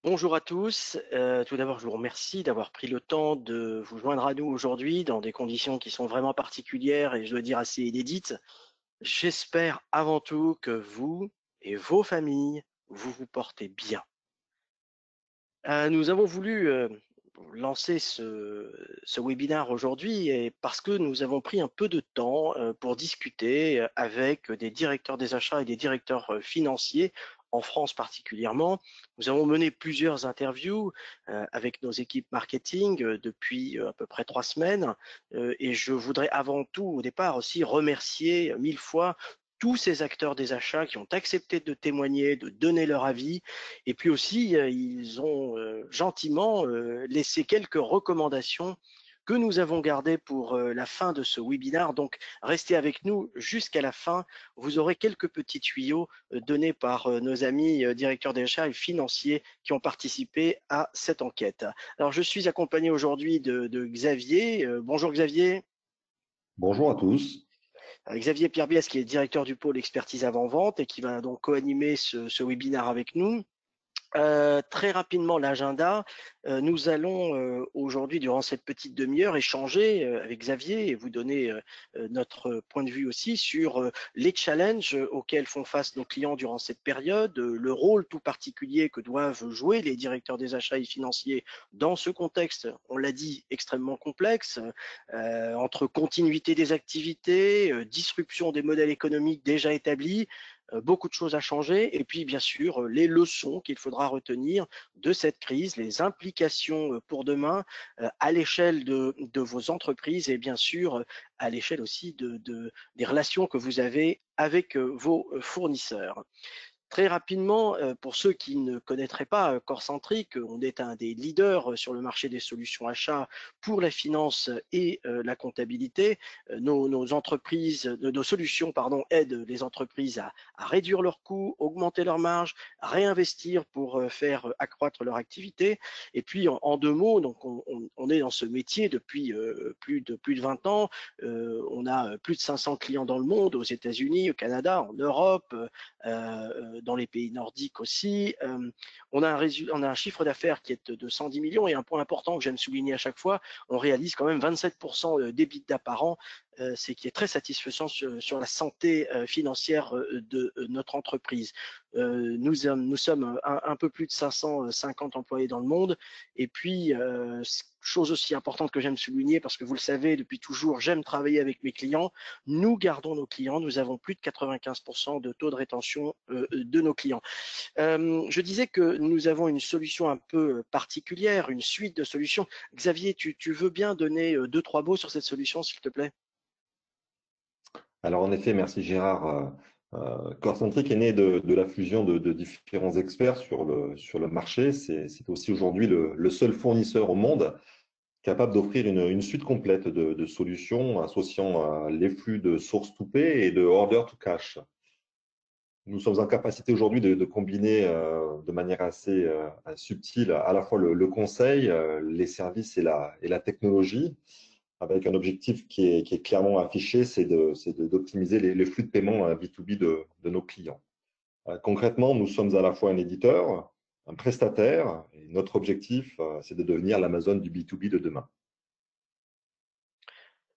Bonjour à tous. Tout d'abord, je vous remercie d'avoir pris le temps de vous joindre à nous aujourd'hui dans des conditions qui sont vraiment particulières et je dois dire assez inédites. J'espère avant tout que vous et vos familles, vous vous portez bien. Nous avons voulu lancer ce webinaire aujourd'hui et parce que nous avons pris un peu de temps pour discuter avec des directeurs des achats et des directeurs financiers en France particulièrement. Nous avons mené plusieurs interviews avec nos équipes marketing depuis à peu près 3 semaines et je voudrais avant tout au départ aussi remercier 1000 fois tous ces acteurs des achats qui ont accepté de témoigner, de donner leur avis et puis aussi, ils ont gentiment laissé quelques recommandations que nous avons gardées pour la fin de ce webinaire. Donc, restez avec nous jusqu'à la fin. Vous aurez quelques petits tuyaux donnés par nos amis directeurs des achats et financiers qui ont participé à cette enquête. Alors, je suis accompagné aujourd'hui de Xavier. Bonjour Xavier. Bonjour à tous. Xavier Pierbiès qui est directeur du pôle expertise avant-vente et qui va donc co-animer ce webinaire avec nous. Très rapidement, l'agenda. Nous allons aujourd'hui, durant cette petite demi-heure, échanger avec Xavier et vous donner notre point de vue aussi sur les challenges auxquels font face nos clients durant cette période, le rôle tout particulier que doivent jouer les directeurs des achats et financiers dans ce contexte, on l'a dit, extrêmement complexe, entre continuité des activités, disruption des modèles économiques déjà établis, beaucoup de choses à changer et puis bien sûr les leçons qu'il faudra retenir de cette crise, les implications pour demain à l'échelle de vos entreprises et bien sûr à l'échelle aussi des relations que vous avez avec vos fournisseurs. Très rapidement, pour ceux qui ne connaîtraient pas Corcentric, on est un des leaders sur le marché des solutions achats pour la finance et la comptabilité. Nos entreprises, nos solutions pardon, aident les entreprises à réduire leurs coûts, augmenter leurs marges, à réinvestir pour faire accroître leur activité. Et puis, en deux mots, donc on est dans ce métier depuis plus de 20 ans. On a plus de 500 clients dans le monde, aux États-Unis, au Canada, en Europe, dans les pays nordiques aussi. On a un chiffre d'affaires qui est de 110 millions et un point important que j'aime souligner à chaque fois, on réalise quand même 27% d'EBITDA par an, ce qui est très satisfaisant sur la santé financière de notre entreprise. Nous sommes un peu plus de 550 employés dans le monde et puis chose aussi importante que j'aime souligner parce que vous le savez depuis toujours, j'aime travailler avec mes clients. Nous gardons nos clients, nous avons plus de 95% de taux de rétention de nos clients. Je disais que nous avons une solution un peu particulière, une suite de solutions. Xavier, tu veux bien donner deux, trois mots sur cette solution, s'il te plaît? Alors en effet, merci Gérard. Corcentric est né de la fusion de différents experts sur le marché. C'est aussi aujourd'hui le seul fournisseur au monde capable d'offrir une suite complète de solutions associant les flux de source to pay et de order to cash. Nous sommes en capacité aujourd'hui de combiner de manière assez subtile à la fois le conseil, les services et la technologie, avec un objectif qui est clairement affiché, d'optimiser les flux de paiement B2B de nos clients. Concrètement, nous sommes à la fois un éditeur, un prestataire, et notre objectif, c'est de devenir l'Amazon du B2B de demain.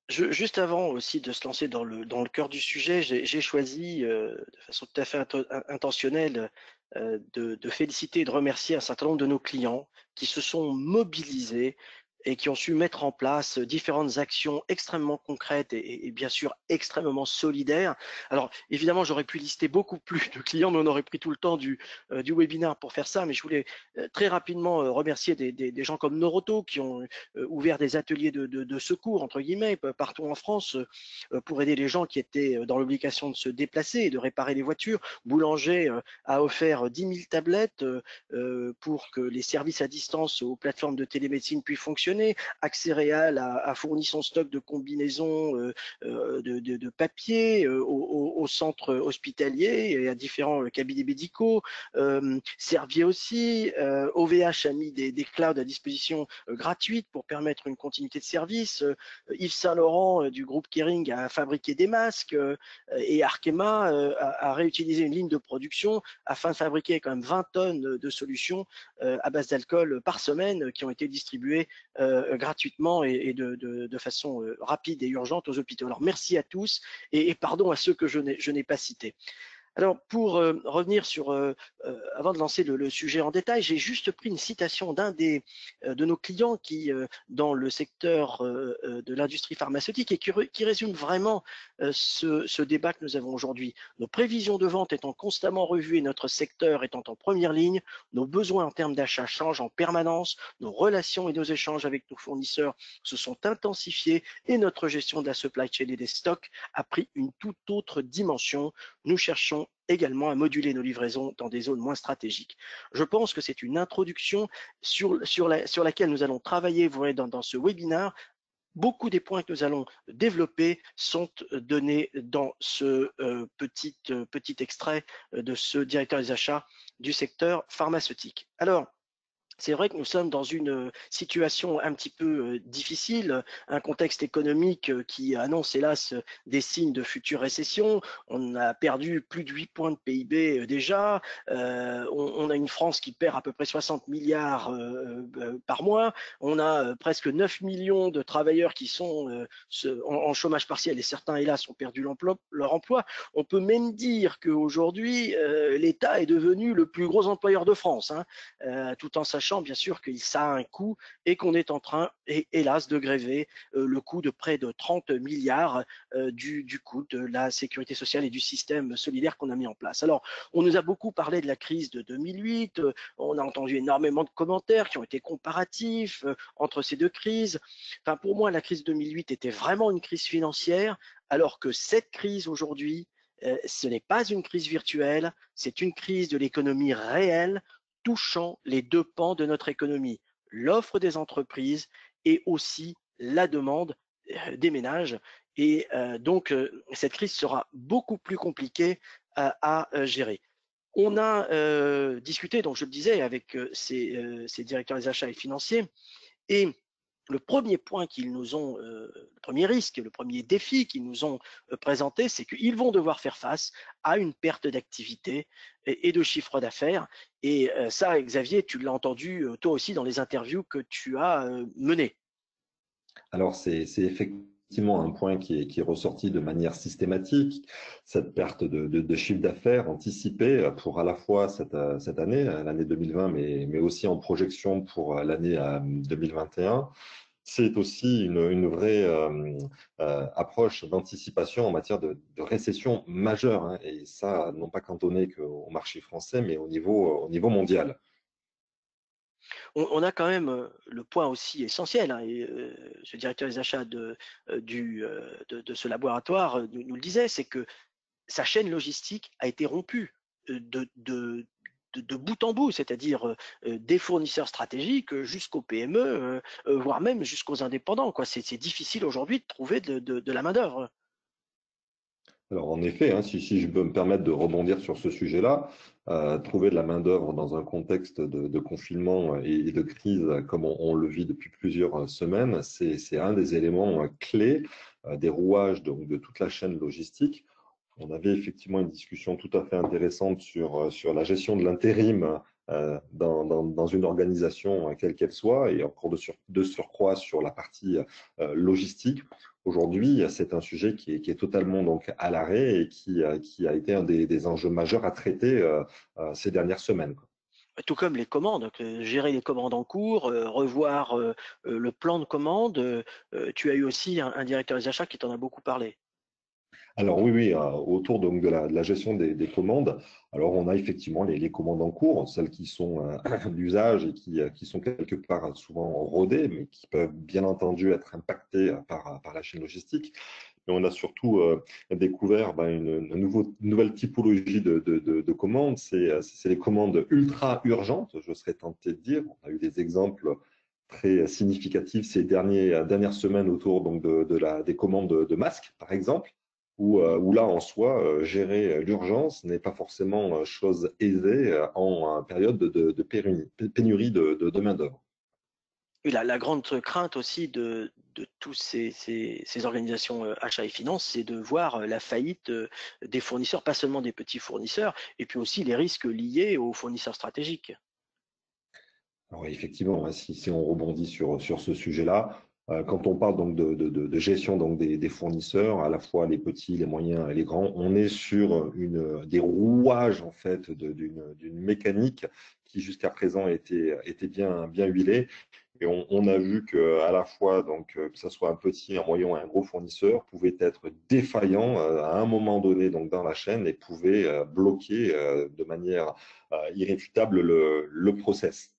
Juste avant aussi de se lancer dans le cœur du sujet, j'ai choisi de façon tout à fait intentionnelle de féliciter et de remercier un certain nombre de nos clients qui se sont mobilisés et qui ont su mettre en place différentes actions extrêmement concrètes et bien sûr extrêmement solidaires. Alors évidemment, j'aurais pu lister beaucoup plus de clients, mais on aurait pris tout le temps du webinaire pour faire ça. Mais je voulais très rapidement remercier des gens comme Noroto qui ont ouvert des ateliers de secours, entre guillemets, partout en France, pour aider les gens qui étaient dans l'obligation de se déplacer et de réparer les voitures. Boulanger a offert 10 000 tablettes pour que les services à distance aux plateformes de télémédecine puissent fonctionner. fonctionner. Accès Réal a fourni son stock de combinaisons de papier au centre hospitalier et à différents cabinets médicaux. Servier aussi. OVH a mis des clouds à disposition gratuites pour permettre une continuité de service. Yves Saint Laurent du groupe Kering a fabriqué des masques et Arkema a réutilisé une ligne de production afin de fabriquer quand même 20 tonnes de solutions à base d'alcool par semaine qui ont été distribuées gratuitement et de façon rapide et urgente aux hôpitaux. Alors merci à tous et pardon à ceux que je n'ai pas cités. Alors, pour revenir sur, avant de lancer le sujet en détail, j'ai juste pris une citation d'un de nos clients qui, dans le secteur de l'industrie pharmaceutique et qui résume vraiment ce débat que nous avons aujourd'hui. Nos prévisions de vente étant constamment revues et notre secteur étant en première ligne, nos besoins en termes d'achat changent en permanence, nos relations et nos échanges avec nos fournisseurs se sont intensifiés et notre gestion de la supply chain et des stocks a pris une toute autre dimension. Nous cherchons également à moduler nos livraisons dans des zones moins stratégiques. Je pense que c'est une introduction sur laquelle nous allons travailler. Vous voyez dans ce webinaire, beaucoup des points que nous allons développer sont donnés dans ce petit extrait de ce directeur des achats du secteur pharmaceutique. Alors, c'est vrai que nous sommes dans une situation un petit peu difficile, un contexte économique qui annonce hélas des signes de future récession. On a perdu plus de 8 points de PIB déjà. On a une France qui perd à peu près 60 milliards par mois. On a presque 9 millions de travailleurs qui sont en chômage partiel et certains hélas ont perdu leur emploi. On peut même dire qu'aujourd'hui, l'État est devenu le plus gros employeur de France, hein, tout en sachant bien sûr que ça a un coût et qu'on est en train, hélas, de gréver le coût de près de 30 milliards du coût de la sécurité sociale et du système solidaire qu'on a mis en place. Alors, on nous a beaucoup parlé de la crise de 2008, on a entendu énormément de commentaires qui ont été comparatifs entre ces deux crises. Enfin, pour moi, la crise 2008 était vraiment une crise financière, alors que cette crise aujourd'hui, ce n'est pas une crise virtuelle, c'est une crise de l'économie réelle touchant les deux pans de notre économie, l'offre des entreprises et aussi la demande des ménages. Et donc, cette crise sera beaucoup plus compliquée à gérer. On a discuté, donc je le disais, avec ces directeurs des achats et financiers, et le premier point qu'ils nous ont, le premier risque, le premier défi qu'ils nous ont présenté, c'est qu'ils vont devoir faire face à une perte d'activité et de chiffre d'affaires. Et ça, Xavier, tu l'as entendu toi aussi dans les interviews que tu as menées. Alors, c'est effectivement un point qui est ressorti de manière systématique, cette perte de chiffre d'affaires anticipée pour à la fois cette année, l'année 2020, mais aussi en projection pour l'année 2021. C'est aussi une vraie approche d'anticipation en matière de récession majeure, hein, et ça, non pas cantonné qu'au marché français, mais au niveau mondial. On a quand même le point aussi essentiel, hein, et ce directeur des achats de ce laboratoire nous le disait, c'est que sa chaîne logistique a été rompue de bout en bout, c'est-à-dire des fournisseurs stratégiques jusqu'aux PME, voire même jusqu'aux indépendants, quoi. C'est difficile aujourd'hui de trouver de la main-d'œuvre. Alors en effet, hein, si je peux me permettre de rebondir sur ce sujet-là, trouver de la main-d'œuvre dans un contexte de confinement et de crise comme on le vit depuis plusieurs semaines, c'est un des éléments clés des rouages de toute la chaîne logistique. On avait effectivement une discussion tout à fait intéressante sur la gestion de l'intérim dans une organisation, quelle qu'elle soit, et encore de surcroît sur la partie logistique. Aujourd'hui, c'est un sujet qui est totalement donc à l'arrêt et qui a été un des enjeux majeurs à traiter ces dernières semaines, quoi. Tout comme les commandes, gérer les commandes en cours, revoir le plan de commande. Tu as eu aussi un directeur des achats qui t'en a beaucoup parlé. Alors oui, oui, autour donc de la gestion des commandes, alors on a effectivement les commandes en cours, celles qui sont d'usage et qui sont quelque part souvent rodées, mais qui peuvent bien entendu être impactées par la chaîne logistique. Mais on a surtout découvert une nouvelle typologie de commandes, c'est les commandes ultra urgentes, je serais tenté de dire. On a eu des exemples très significative ces dernières semaines autour donc, des commandes de masques, par exemple, où là, en soi, gérer l'urgence n'est pas forcément chose aisée en période de pénurie de main-d'œuvre. Et la grande crainte aussi de tous ces organisations achats et finances, c'est de voir la faillite des fournisseurs, pas seulement des petits fournisseurs, et puis aussi les risques liés aux fournisseurs stratégiques. Alors, effectivement, hein, si on rebondit sur ce sujet-là, quand on parle donc de gestion donc des fournisseurs, à la fois les petits, les moyens et les grands, on est sur des rouages en fait d'une mécanique qui jusqu'à présent était bien huilée. Et on a vu que à la fois donc que ce soit un petit, un moyen ou un gros fournisseur pouvait être défaillant à un moment donné donc dans la chaîne et pouvait bloquer de manière irréfutable le process.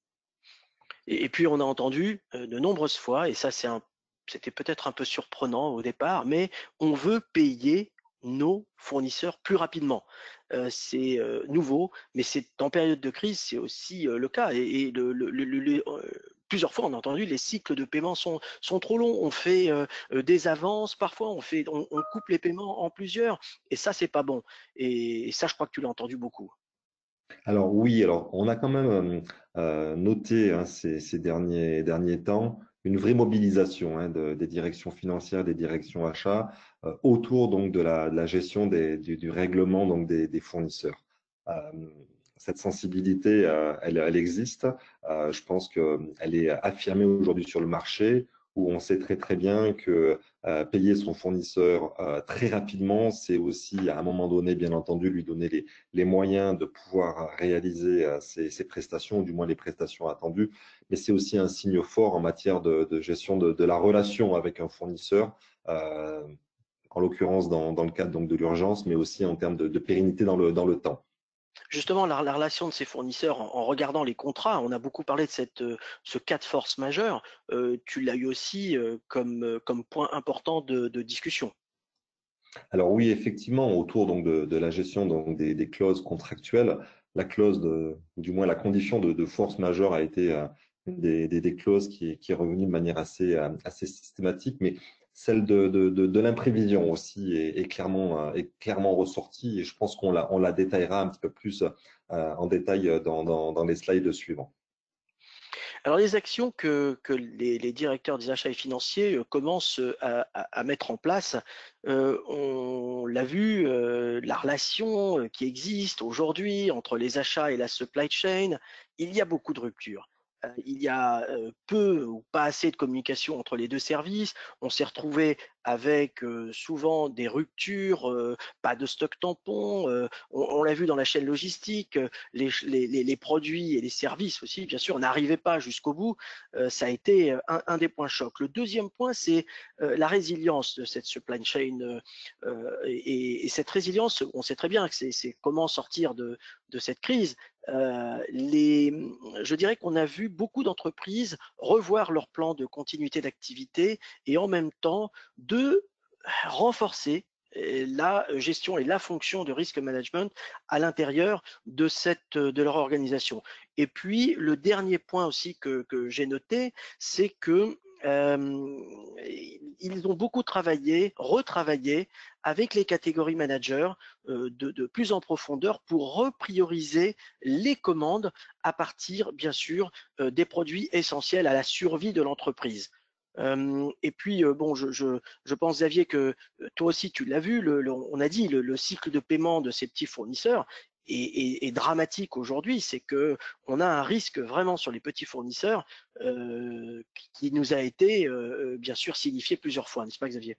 Et puis on a entendu de nombreuses fois, et ça c'était peut-être un peu surprenant au départ, mais on veut payer nos fournisseurs plus rapidement. C'est nouveau, mais c'est en période de crise, c'est aussi le cas. Et plusieurs fois, on a entendu les cycles de paiement sont trop longs. On fait des avances, parfois on coupe les paiements en plusieurs, et ça c'est pas bon. Et ça, je crois que tu l'as entendu beaucoup. Alors oui, alors on a quand même noté hein, ces derniers temps une vraie mobilisation hein, des directions financières, des directions achats autour donc de la gestion du règlement donc des fournisseurs. Euh, cette sensibilité, elle existe. Je pense qu'elle est affirmée aujourd'hui sur le marché où on sait très très bien que payer son fournisseur très rapidement, c'est aussi à un moment donné, bien entendu, lui donner les moyens de pouvoir réaliser ces prestations, ou du moins les prestations attendues, mais c'est aussi un signe fort en matière de gestion de la relation avec un fournisseur, euh, en l'occurrence dans le cadre donc, de l'urgence, mais aussi en termes de pérennité dans le temps. Justement, la relation de ces fournisseurs, en regardant les contrats, on a beaucoup parlé de ce cas de force majeure. Tu l'as eu aussi comme point important de discussion. Alors oui, effectivement, autour donc de la gestion donc des clauses contractuelles, la clause ou du moins la condition de force majeure a été une des clauses qui est revenue de manière assez systématique, mais celle de l'imprévision aussi est clairement ressortie et je pense qu'on la détaillera un petit peu plus en détail dans les slides suivants. Alors, les actions que les directeurs des achats et financiers commencent à mettre en place, on l'a vu, la relation qui existe aujourd'hui entre les achats et la supply chain, il y a beaucoup de ruptures. Il y a peu ou pas assez de communication entre les deux services. On s'est retrouvé avec souvent des ruptures, pas de stock tampon. On l'a vu dans la chaîne logistique, les produits et les services aussi, bien sûr, n'arrivaient pas jusqu'au bout. Ça a été un des points chocs. Le deuxième point, c'est la résilience de cette supply chain. Et cette résilience, on sait très bien que c'est comment sortir de cette crise. Je dirais qu'on a vu beaucoup d'entreprises revoir leur plan de continuité d'activité et en même temps de renforcer la gestion et la fonction de risk management à l'intérieur de leur organisation. Et puis, le dernier point aussi que j'ai noté, c'est que ils ont beaucoup travaillé, retravaillé avec les catégories managers de plus en profondeur pour reprioriser les commandes à partir, bien sûr, des produits essentiels à la survie de l'entreprise. Et puis, bon, je pense, Xavier, que toi aussi, tu l'as vu, on a dit, le cycle de paiement de ces petits fournisseurs est dramatique aujourd'hui. C'est que on a un risque vraiment sur les petits fournisseurs qui nous a été, bien sûr, signifié plusieurs fois, n'est-ce pas, Xavier?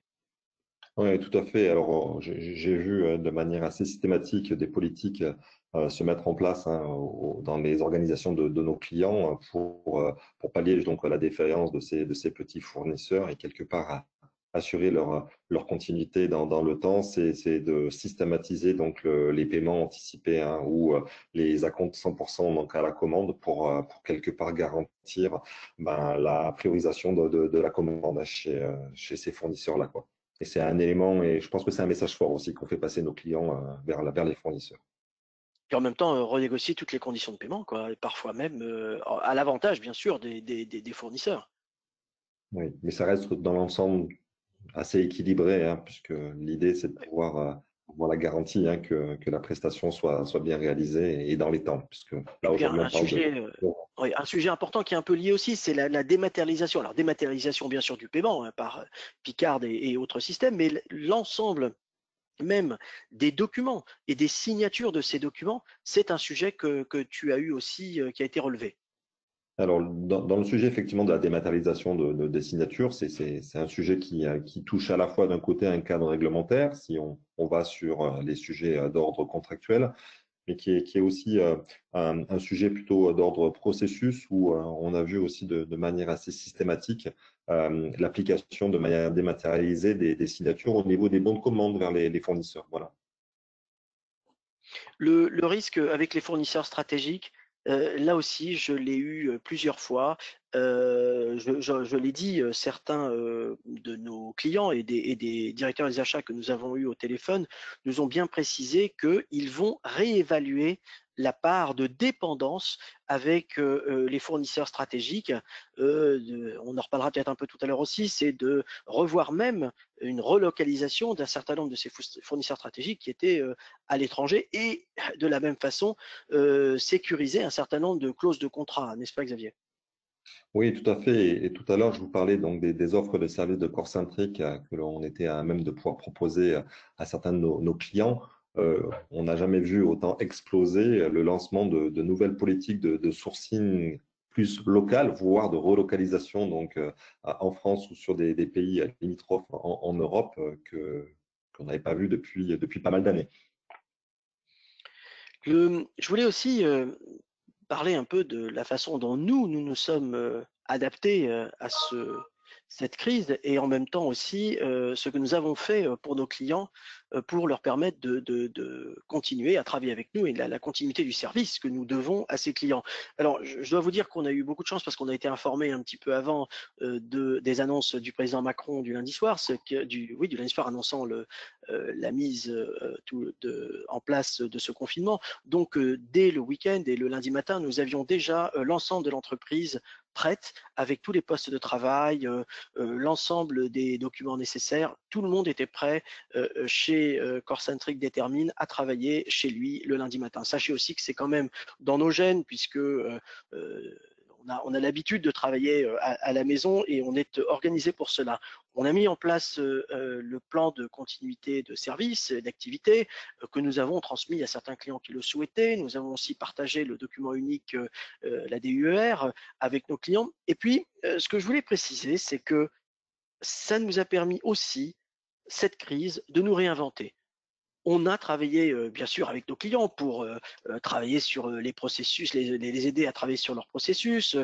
Oui, tout à fait. Alors, j'ai vu de manière assez systématique des politiques se mettre en place hein, dans les organisations de nos clients pour pallier donc la défaillance de ces petits fournisseurs et quelque part assurer leur continuité dans le temps. C'est de systématiser donc les paiements anticipés hein, ou les acomptes 100% donc à la commande pour quelque part garantir ben, la priorisation de la commande hein, chez ces fournisseurs-là, quoi. Et c'est un élément, et je pense que c'est un message fort aussi qu'on fait passer nos clients vers les fournisseurs. Puis en même temps, renégocier toutes les conditions de paiement, quoi, et parfois même à l'avantage, bien sûr, des fournisseurs. Oui, mais ça reste dans l'ensemble assez équilibré, hein, puisque l'idée, c'est de pouvoir avoir la garantie, hein, que la prestation soit bien réalisée et dans les temps, puisque Et là, puis aujourd'hui, on parle de… ouais, un sujet important qui est un peu lié aussi, c'est la dématérialisation. Alors dématérialisation bien sûr du paiement, hein, par Picard et autres systèmes, mais l'ensemble même des documents et des signatures de ces documents, c'est un sujet que tu as eu aussi, qui a été relevé. Alors, dans le sujet effectivement de la dématérialisation des signatures, c'est un sujet qui touche à la fois d'un côté un cadre réglementaire, si on va sur les sujets d'ordre contractuel, mais qui est aussi un sujet plutôt d'ordre processus où on a vu aussi de manière assez systématique l'application de manière dématérialisée des signatures au niveau des bons de commande vers les fournisseurs. Voilà. Le risque avec les fournisseurs stratégiques, là aussi, je l'ai eu plusieurs fois. Je l'ai dit, certains de nos clients et des directeurs des achats que nous avons eus au téléphone nous ont bien précisé qu'ils vont réévaluer la part de dépendance avec les fournisseurs stratégiques. On en reparlera peut-être un peu tout à l'heure aussi, c'est de revoir même une relocalisation d'un certain nombre de ces fournisseurs stratégiques qui étaient à l'étranger et de la même façon sécuriser un certain nombre de clauses de contrat, n'est-ce pas Xavier? Oui, tout à fait. Et tout à l'heure, je vous parlais donc des offres de services de Corcentric que l'on était à même de pouvoir proposer à certains de nos clients. On n'a jamais vu autant exploser le lancement de nouvelles politiques de sourcing plus locales, voire de relocalisation donc en France ou sur des pays limitrophes en Europe qu'on n'avait pas vu depuis pas mal d'années. Je voulais aussi parler un peu de la façon dont nous nous sommes adaptés à cette crise et en même temps aussi ce que nous avons fait pour nos clients pour leur permettre de continuer à travailler avec nous et la continuité du service que nous devons à ces clients. Alors, je dois vous dire qu'on a eu beaucoup de chance parce qu'on a été informé un petit peu avant des annonces du président Macron du lundi soir, du lundi soir annonçant la mise en place de ce confinement. Donc, dès le week-end et le lundi matin, nous avions déjà l'ensemble de l'entreprise prête avec tous les postes de travail, l'ensemble des documents nécessaires. Tout le monde était prêt chez Corcentric Détermine à travailler chez lui le lundi matin. Sachez aussi que c'est quand même dans nos gènes puisque on a l'habitude de travailler à la maison et on est organisé pour cela. On a mis en place le plan de continuité de service, d'activité que nous avons transmis à certains clients qui le souhaitaient. Nous avons aussi partagé le document unique, la DUER, avec nos clients. Et puis, ce que je voulais préciser, c'est que ça nous a permis aussi, cette crise, de nous réinventer. On a travaillé bien sûr avec nos clients pour travailler sur les processus, les aider à travailler sur leurs processus,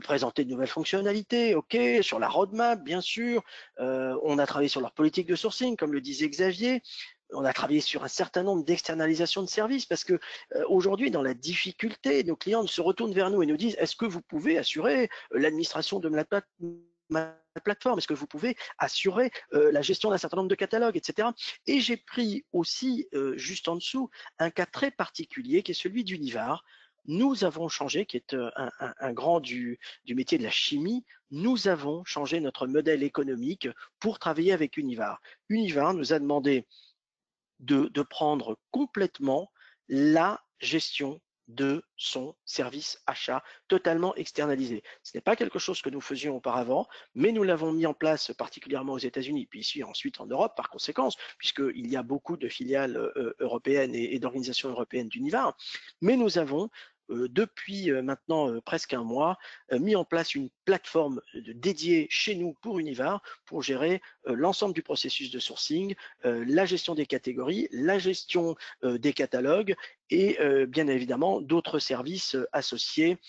présenter de nouvelles fonctionnalités, ok, sur la roadmap bien sûr. On a travaillé sur leur politique de sourcing, comme le disait Xavier. On a travaillé sur un certain nombre d'externalisations de services parce que aujourd'hui, dans la difficulté, nos clients se retournent vers nous et nous disent est-ce que vous pouvez assurer l'administration de ma plateforme? Est-ce que vous pouvez assurer la gestion d'un certain nombre de catalogues, etc. Et j'ai pris aussi, juste en dessous, un cas très particulier qui est celui d'Univar. Nous avons changé, qui est un grand du métier de la chimie, nous avons changé notre modèle économique pour travailler avec Univar. Univar nous a demandé de prendre complètement la gestion de son service achat totalement externalisé. Ce n'est pas quelque chose que nous faisions auparavant, mais nous l'avons mis en place particulièrement aux États-Unis, puis ici ensuite en Europe par conséquence, puisqu'il y a beaucoup de filiales européennes et d'organisations européennes d'Univar. Mais nous avons depuis maintenant presque un mois, mis en place une plateforme dédiée chez nous pour Univar pour gérer l'ensemble du processus de sourcing, la gestion des catégories, la gestion des catalogues et bien évidemment d'autres services associés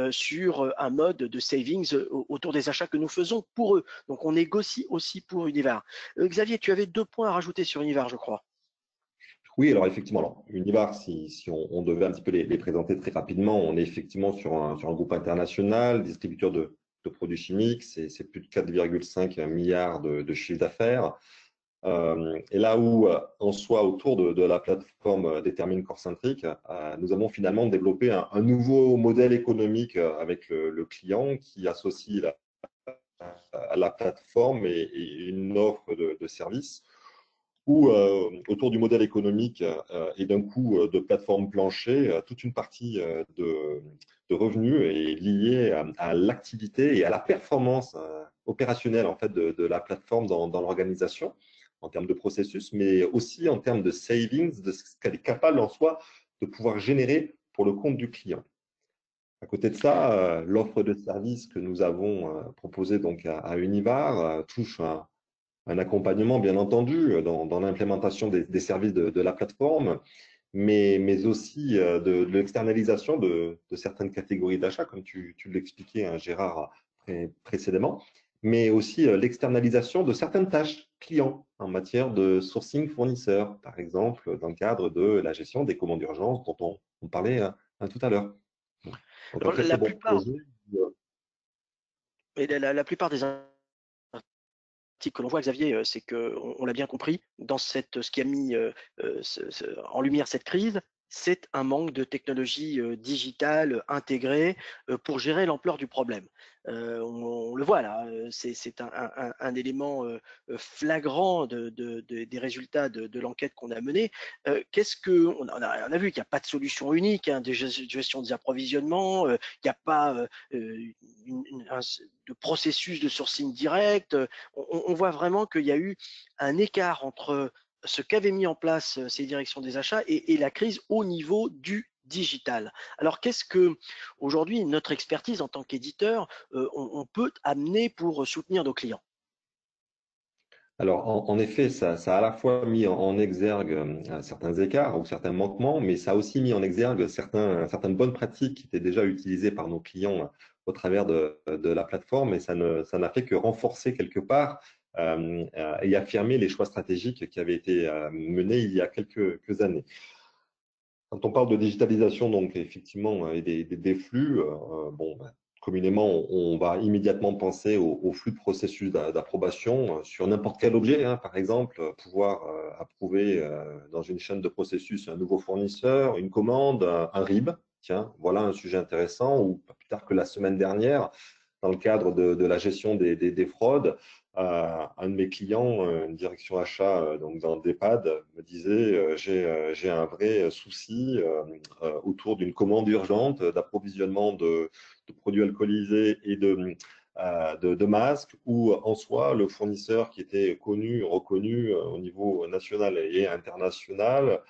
sur un mode de savings autour des achats que nous faisons pour eux. Donc on négocie aussi pour Univar. Xavier, tu avais 2 points à rajouter sur Univar, je crois. Oui, alors effectivement, alors, Univar, si on devait un petit peu les présenter très rapidement, on est effectivement sur un groupe international, distributeur de produits chimiques, c'est plus de 4,5 milliards de chiffre d'affaires. Et là où, en soi, autour de la plateforme Determine Corecentric, nous avons finalement développé un nouveau modèle économique avec le client qui associe à la plateforme et une offre de service où, autour du modèle économique et d'un coût de plateforme plancher, toute une partie de revenus est liée à l'activité et à la performance opérationnelle en fait, de la plateforme dans l'organisation en termes de processus, mais aussi en termes de savings, de ce qu'elle est capable en soi de pouvoir générer pour le compte du client. À côté de ça, l'offre de service que nous avons proposée donc à Univar touche un accompagnement, bien entendu, dans l'implémentation des services de la plateforme, mais aussi de l'externalisation de certaines catégories d'achats, comme tu l'expliquais, hein, Gérard, précédemment, mais aussi l'externalisation de certaines tâches clients en matière de sourcing fournisseur, par exemple, dans le cadre de la gestion des commandes d'urgence dont on parlait tout à l'heure. Donc, un Alors, très, très bon projet. la plupart des que l'on voit, Xavier, c'est qu'on l'a bien compris, dans ce qui a mis en lumière cette crise, c'est un manque de technologie digitale intégrée pour gérer l'ampleur du problème. On le voit là, c'est un élément flagrant des résultats de l'enquête qu'on a menée. On a vu qu'il n'y a pas de solution unique hein, de gestion des approvisionnements, il n'y a pas de processus de sourcing direct. On voit vraiment qu'il y a eu un écart entre ce qu'avaient mis en place ces directions des achats et la crise au niveau du digital. Alors, qu'est-ce que aujourd'hui notre expertise en tant qu'éditeur, on peut amener pour soutenir nos clients? Alors, en effet, ça a à la fois mis en exergue certains écarts ou certains manquements, mais ça a aussi mis en exergue certaines bonnes pratiques qui étaient déjà utilisées par nos clients au travers de la plateforme, et ça n'a fait que renforcer quelque part et affirmer les choix stratégiques qui avaient été menés il y a quelques années. Quand on parle de digitalisation, donc effectivement, et des flux, bon, ben, communément, on va immédiatement penser au flux de processus d'approbation sur n'importe quel objet. Hein, par exemple, pouvoir approuver dans une chaîne de processus un nouveau fournisseur, une commande, un RIB. Tiens, voilà un sujet intéressant. Ou pas plus tard que la semaine dernière, dans le cadre de la gestion des fraudes, un de mes clients, une direction achat donc dans d'EHPAD, me disait j'ai un vrai souci autour d'une commande urgente d'approvisionnement de produits alcoolisés et de masques, où en soi le fournisseur qui était connu, reconnu au niveau national et international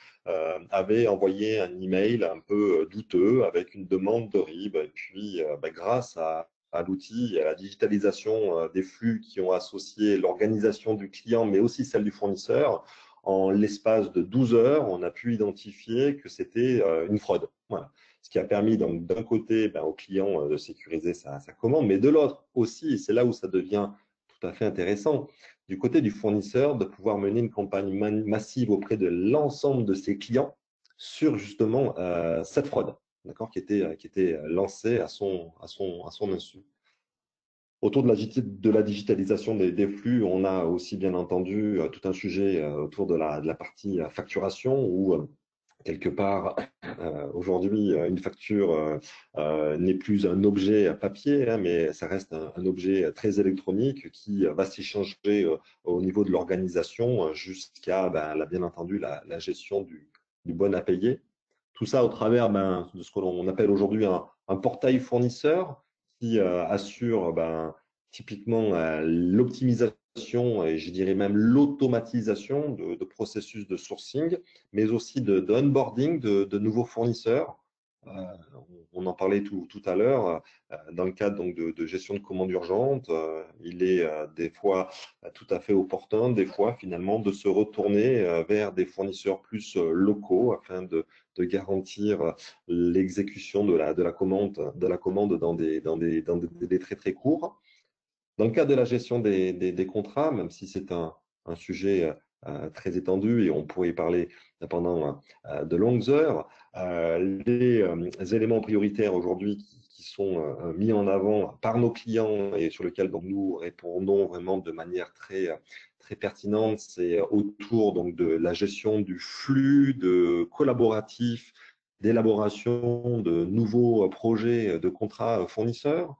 avait envoyé un email un peu douteux avec une demande de RIB. Et puis, grâce à l'outil et à la digitalisation des flux qui ont associé l'organisation du client, mais aussi celle du fournisseur, en l'espace de 12 heures, on a pu identifier que c'était une fraude. Voilà. Ce qui a permis donc d'un côté au client de sécuriser sa commande, mais de l'autre aussi, et c'est là où ça devient tout à fait intéressant, du côté du fournisseur, de pouvoir mener une campagne massive auprès de l'ensemble de ses clients sur justement cette fraude, d'accord, qui était lancée à son insu. Autour de la digitalisation des flux, on a aussi bien entendu tout un sujet autour de la partie facturation où quelque part, aujourd'hui, une facture n'est plus un objet papier, hein, mais ça reste un objet très électronique qui va s'échanger au niveau de l'organisation jusqu'à, bien entendu, la gestion du bon à payer. Tout ça au travers de ce que l'on appelle aujourd'hui un portail fournisseur qui assure typiquement l'optimisation et je dirais même l'automatisation de processus de sourcing, mais aussi de onboarding de nouveaux fournisseurs. Euh, on en parlait tout à l'heure, dans le cadre donc, de gestion de commandes urgentes, il est des fois tout à fait opportun, des fois finalement, de se retourner vers des fournisseurs plus locaux afin de garantir l'exécution de la commande dans des délais très très courts. Dans le cadre de la gestion des contrats, même si c'est un sujet très étendue et on pourrait y parler pendant de longues heures. Les éléments prioritaires aujourd'hui qui sont mis en avant par nos clients et sur lesquels donc, nous répondons vraiment de manière très pertinente, c'est autour donc, de la gestion du flux de collaboratifs, d'élaboration de nouveaux projets de contrats fournisseurs,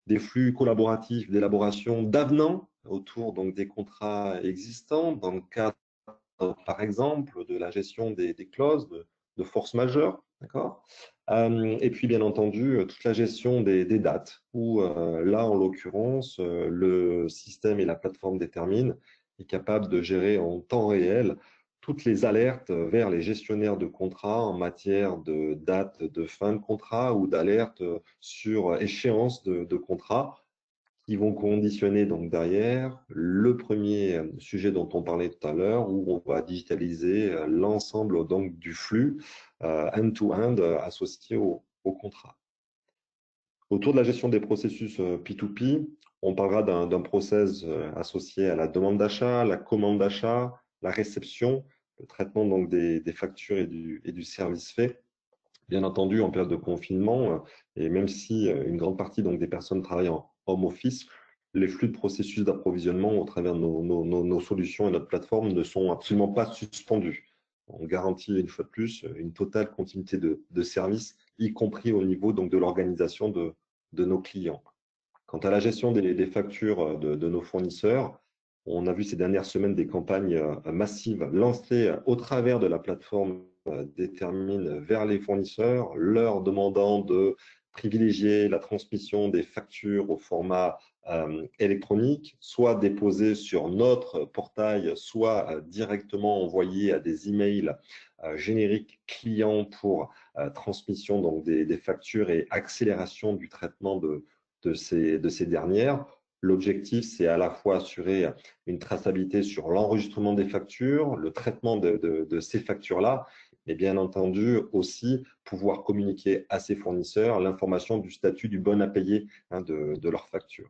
des flux collaboratifs d'élaboration d'avenants autour donc, des contrats existants dans le cadre, par exemple, de la gestion des clauses de force majeure. D'accord. Et puis, bien entendu, toute la gestion des dates, où là, en l'occurrence, le système et la plateforme déterminent est capable de gérer en temps réel toutes les alertes vers les gestionnaires de contrats en matière de date de fin de contrat ou d'alerte sur échéance de contrat, qui vont conditionner donc derrière le premier sujet dont on parlait tout à l'heure, où on va digitaliser l'ensemble donc du flux end-to-end associé au contrat. Autour de la gestion des processus P2P, on parlera d'un process associé à la demande d'achat, la commande d'achat, la réception, le traitement donc des factures et du service fait. Bien entendu, en période de confinement, et même si une grande partie donc, des personnes travaillent en home office, les flux de processus d'approvisionnement au travers de nos solutions et notre plateforme ne sont absolument pas suspendus. On garantit une fois de plus une totale continuité de service, y compris au niveau donc, de l'organisation de nos clients. Quant à la gestion des factures de nos fournisseurs, on a vu ces dernières semaines des campagnes massives lancées au travers de la plateforme détermine vers les fournisseurs, leur demandant de privilégier la transmission des factures au format électronique, soit déposées sur notre portail, soit directement envoyées à des emails génériques clients pour transmission donc des factures et accélération du traitement de ces dernières. L'objectif, c'est à la fois assurer une traçabilité sur l'enregistrement des factures, le traitement de ces factures-là, et bien entendu aussi pouvoir communiquer à ses fournisseurs l'information du statut du bon à payer de leurs factures.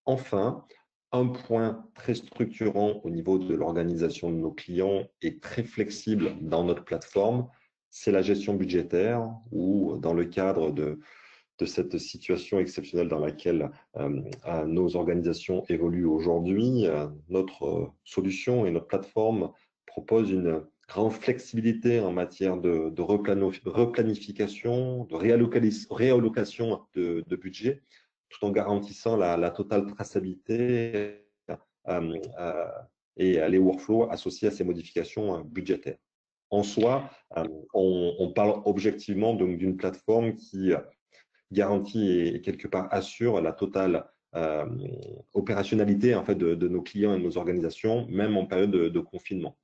Enfin, un point très structurant au niveau de l'organisation de nos clients et très flexible dans notre plateforme, c'est la gestion budgétaire où dans le cadre de cette situation exceptionnelle dans laquelle nos organisations évoluent aujourd'hui, notre solution et notre plateforme proposent une grande flexibilité en matière de replanification, de réallocation de budget, tout en garantissant la totale traçabilité et les workflows associés à ces modifications budgétaires. En soi, on parle objectivement d'une plateforme qui garantit et quelque part assure la totale opérationnalité en fait, de nos clients et de nos organisations, même en période de confinement.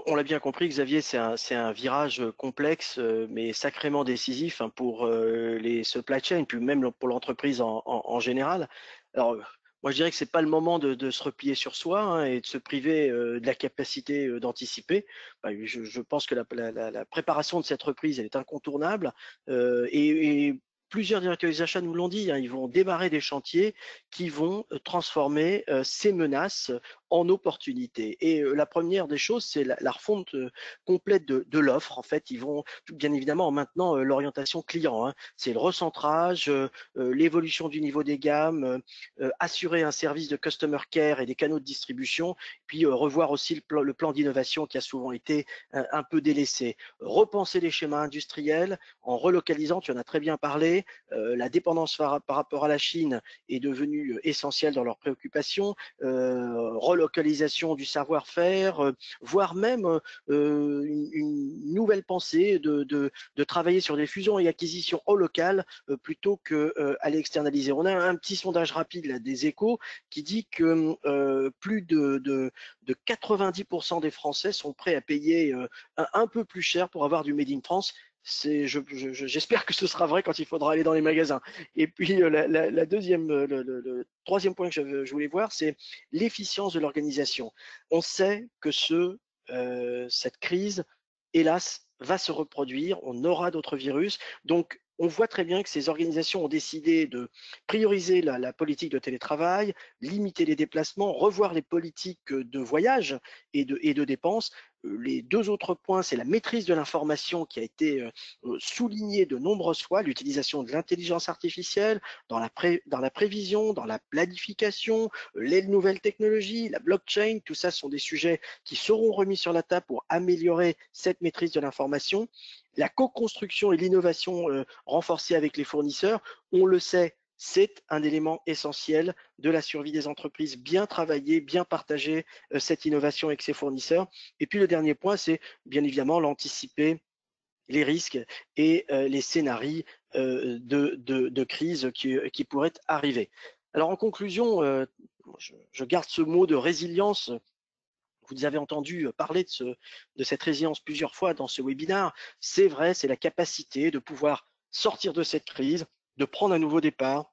On l'a bien compris, Xavier, c'est un virage complexe, mais sacrément décisif hein, pour les supply chains, puis même pour l'entreprise en général. Alors, moi, je dirais que c'est pas le moment de se replier sur soi hein, et de se priver de la capacité d'anticiper. Bah, je pense que la préparation de cette reprise, elle est incontournable et plusieurs directeurs des achats nous l'ont dit, hein, ils vont démarrer des chantiers qui vont transformer ces menaces en opportunités. Et la première des choses, c'est la refonte complète de l'offre. En fait, ils vont bien évidemment maintenant l'orientation client. Hein. C'est le recentrage, l'évolution du niveau des gammes, assurer un service de customer care et des canaux de distribution, puis revoir aussi le plan d'innovation qui a souvent été un peu délaissé. Repenser les schémas industriels en relocalisant, tu en as très bien parlé, la dépendance par rapport à la Chine est devenue essentielle dans leurs préoccupations, relocalisation du savoir-faire, voire même une nouvelle pensée de travailler sur des fusions et acquisitions au local plutôt qu'à l'externaliser. On a un petit sondage rapide là, des Échos qui dit que plus de 90% des Français sont prêts à payer un peu plus cher pour avoir du Made in France. J'espère que ce sera vrai quand il faudra aller dans les magasins. Et puis la deuxième, le troisième point que je voulais voir, c'est l'efficience de l'organisation. On sait que cette crise, hélas, va se reproduire. On aura d'autres virus. Donc, on voit très bien que ces organisations ont décidé de prioriser la politique de télétravail, limiter les déplacements, revoir les politiques de voyage et de dépenses. Les deux autres points, c'est la maîtrise de l'information qui a été soulignée de nombreuses fois, l'utilisation de l'intelligence artificielle dans la prévision, dans la planification, les nouvelles technologies, la blockchain, tout ça sont des sujets qui seront remis sur la table pour améliorer cette maîtrise de l'information. La co-construction et l'innovation renforcée avec les fournisseurs, on le sait, c'est un élément essentiel de la survie des entreprises, bien travailler, bien partager cette innovation avec ses fournisseurs. Et puis le dernier point, c'est bien évidemment l'anticiper les risques et les scénarios de crise qui pourraient arriver. Alors en conclusion, je garde ce mot de résilience. Vous avez entendu parler de cette résilience plusieurs fois dans ce webinaire. C'est vrai, c'est la capacité de pouvoir sortir de cette crise, de prendre un nouveau départ,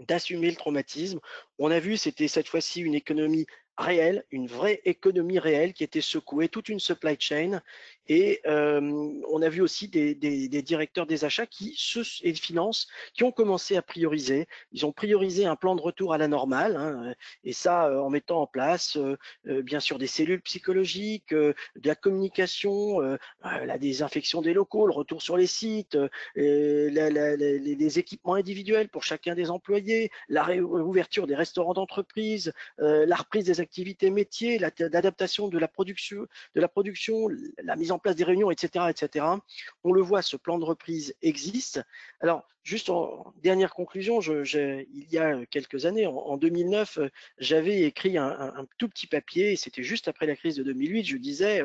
d'assumer le traumatisme. On a vu, c'était cette fois-ci une économie réelle, une vraie économie réelle qui était secouée, toute une supply chain. Et on a vu aussi des directeurs des achats et de finances qui ont commencé à prioriser. Ils ont priorisé un plan de retour à la normale, hein, et ça en mettant en place, bien sûr, des cellules psychologiques, de la communication, la désinfection des locaux, le retour sur les sites, les équipements individuels pour chacun des employés, la réouverture des restaurants d'entreprise, la reprise des activités métiers, l'adaptation de la production, la mise en place des réunions, etc., etc. On le voit, ce plan de reprise existe. Alors, juste en dernière conclusion, il y a quelques années, en 2009, j'avais écrit un tout petit papier, et c'était juste après la crise de 2008, je disais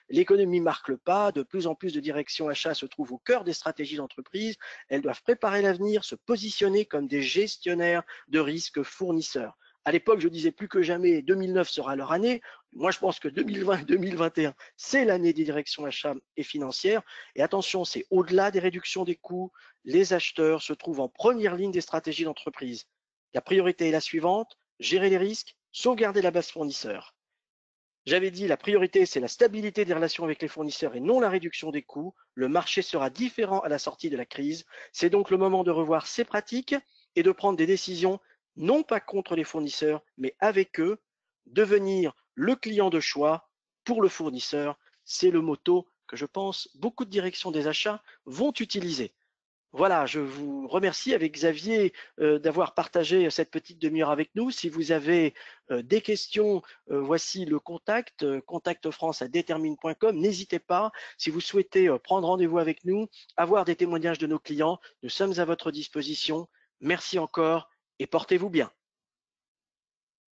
l'économie marque le pas, de plus en plus de directions achats se trouvent au cœur des stratégies d'entreprise, elles doivent préparer l'avenir, se positionner comme des gestionnaires de risques fournisseurs. À l'époque, je disais plus que jamais 2009 sera leur année. Moi, je pense que 2020 2021, c'est l'année des directions achats et financières. Et attention, c'est au-delà des réductions des coûts, les acheteurs se trouvent en première ligne des stratégies d'entreprise. La priorité est la suivante, gérer les risques, sauvegarder la base fournisseur. J'avais dit la priorité, c'est la stabilité des relations avec les fournisseurs et non la réduction des coûts. Le marché sera différent à la sortie de la crise. C'est donc le moment de revoir ces pratiques et de prendre des décisions non pas contre les fournisseurs, mais avec eux, devenir le client de choix pour le fournisseur. C'est le motto que je pense beaucoup de directions des achats vont utiliser. Voilà, je vous remercie avec Xavier d'avoir partagé cette petite demi-heure avec nous. Si vous avez des questions, voici le contact, contactfrance@determine.com. N'hésitez pas, si vous souhaitez prendre rendez-vous avec nous, avoir des témoignages de nos clients, nous sommes à votre disposition. Merci encore et portez-vous bien.